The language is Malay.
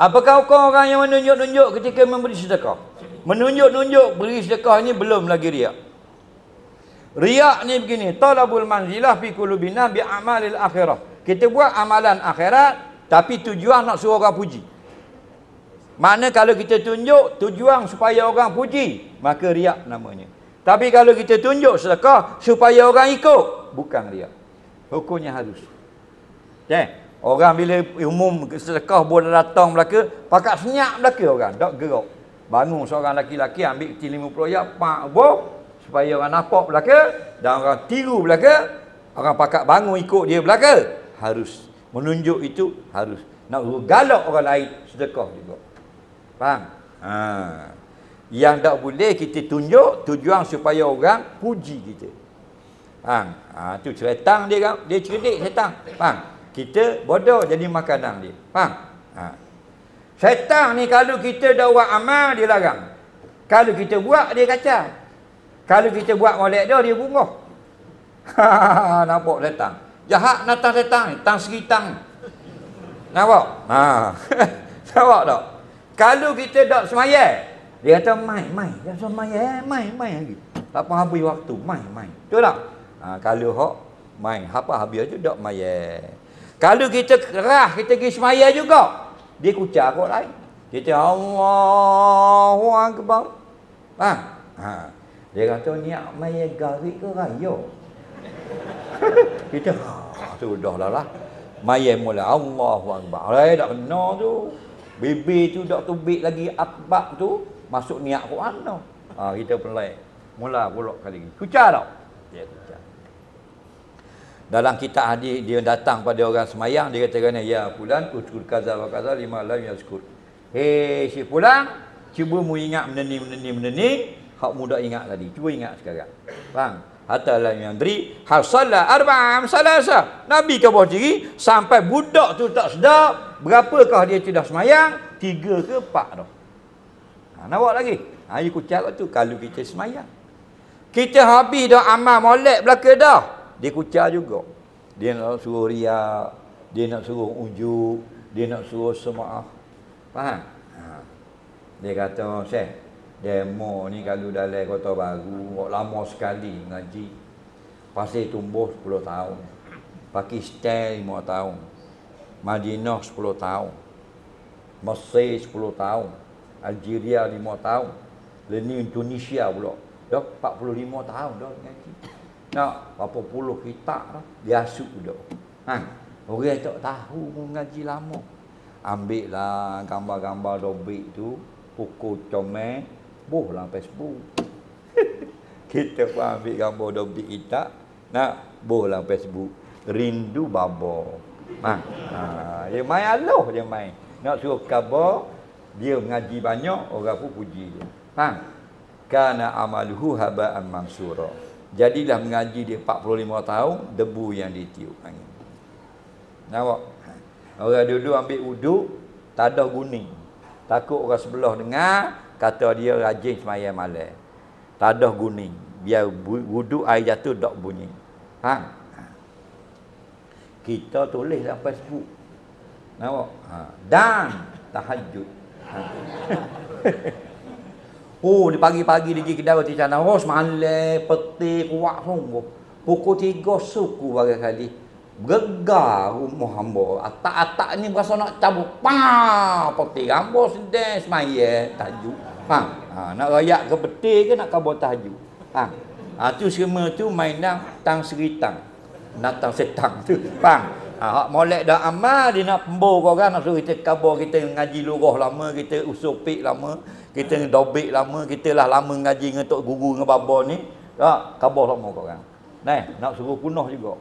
Apakah hukum orang yang menunjuk-nunjuk ketika memberi sedekah? Menunjuk-nunjuk beri sedekah ni belum lagi riak. Riak ni begini, talabul manzilah fi qulubina bi amalil akhirah. Kita buat amalan akhirat tapi tujuan nak suruh orang puji. Makna kalau kita tunjuk tujuan supaya orang puji, maka riak namanya. Tapi kalau kita tunjuk sedekah supaya orang ikut, bukan riak. Hukumnya halus. Orang bila umum sedekah boleh datang belaka, pakat senyap belaka orang, tak gerak. Bangun seorang laki-laki ambil peti 50 yak, pak boh supaya orang nampak belaka dan orang tiru belaka, orang pakat bangun ikut dia belaka. Harus menunjuk itu harus. Nak galak orang lain sedekah juga. Faham? Yang tak boleh kita tunjuk tujuan supaya orang puji kita. Faham? Tu setan dia kan, dia cerdik setan. Faham? Kita bodoh jadi makanan dia. Faham? Syaitan ni kalau kita dah buat amal, dia larang. Kalau kita buat, dia kacau. Kalau kita buat molek dia bunga. Nampak syaitan. Jahat natang syaitan ni, tang seritang. Nampak? Nampak tak? Kalau kita tak semayang, dia kata mai. Jangan semayang, mai lagi. Tak apa habis waktu, mai. Betul tak? Kalau hok mai, apa habis tu tak mayang. Kalau kita kerah, kita pergi semayang juga, dia kucar kot lain. Kita Allahu Akbar. Dia kata niat mayang garik ke raya. Kita sudahlah. Mayang mula Allahu Akbar. Tak kena tu. Bibir tu tak tubik lagi akbar tu, masuk niat kat mana? Kita pelai. Mula pula kali ni. Kucar tak? Dia kucar. Dalam kitab hadis dia datang pada orang semayang, dia kata ya fulan uskur kaza wa kaza lima lam yazkur. Hei si fulan, cuba mu ingat benda ni, hak mu dak ingat tadi. Cuba ingat sekarang. Faham? Hatta lam yandri hasalla arba'am salasa. Nabi khabar diri sampai budak tu tak sedar berapakah dia sudah semayang, 3 ke 4 dah. Nampak lagi? Dia kucar tu kalau kita semayang. Kita habis dah amal molek belaka dah, dia kucar juga. Dia nak suruh riak, dia nak suruh ujuk, dia nak suruh semaah. Faham? Dia kata, Syekh, demo ni kalau dalam Kota Baru, lama sekali ngaji. Pasir Tumbuh 10 tahun. Pakistan 5 tahun. Madinah 10 tahun. Mesir 10 tahun. Algeria 5 tahun. Lenin Indonesia pula. Dah 45 tahun dah ngaji. Nak berapa puluh kitab dah. Biasa dah. Orang tak tahu mengaji lama. Ambil lah gambar-gambar dobik tu, pukul comel, boh lah Facebook. Kita pun ambil gambar dobik kita, nak boh lah Facebook. Rindu baba. Dia main aloh, dia main. Nak suruh khabar, dia mengaji banyak, orang pun puji dia. Kana amaluhu haba'an mansura. Jadilah mengaji dia 45 tahun, debu yang ditiup angin. Nampak? Orang duduk ambil wuduk, tak ada guning. Takut orang sebelah dengar, kata dia rajin semayang malam. Tak ada guning. Biar wuduk air jatuh tak bunyi. Kita tulis dalam Facebook. Nampak? Dan tahajud. Di pagi-pagi dia pergi kedai roti canai. Semalam, peti, kuat sungguh. Pukul 3 suku barangkali. Gegar rumah hamba. Atak-atak ni berasa nak cabut. Peti hamba sedang semayang tajuk. Nak rayak ke peti ke nak kabar tajuk. Tu semua tu mainan tang seritang. Natang setang tu. Hak molek dah amal, dia nak pembor kau orang, nak suruh kita kabar, kita ngaji lurah lama, kita usul pik lama, kita dobik lama, kita lah lama ngaji dengan tok guru dengan baba ni. Tak, kabar lama kau orang. Nak suruh punah juga.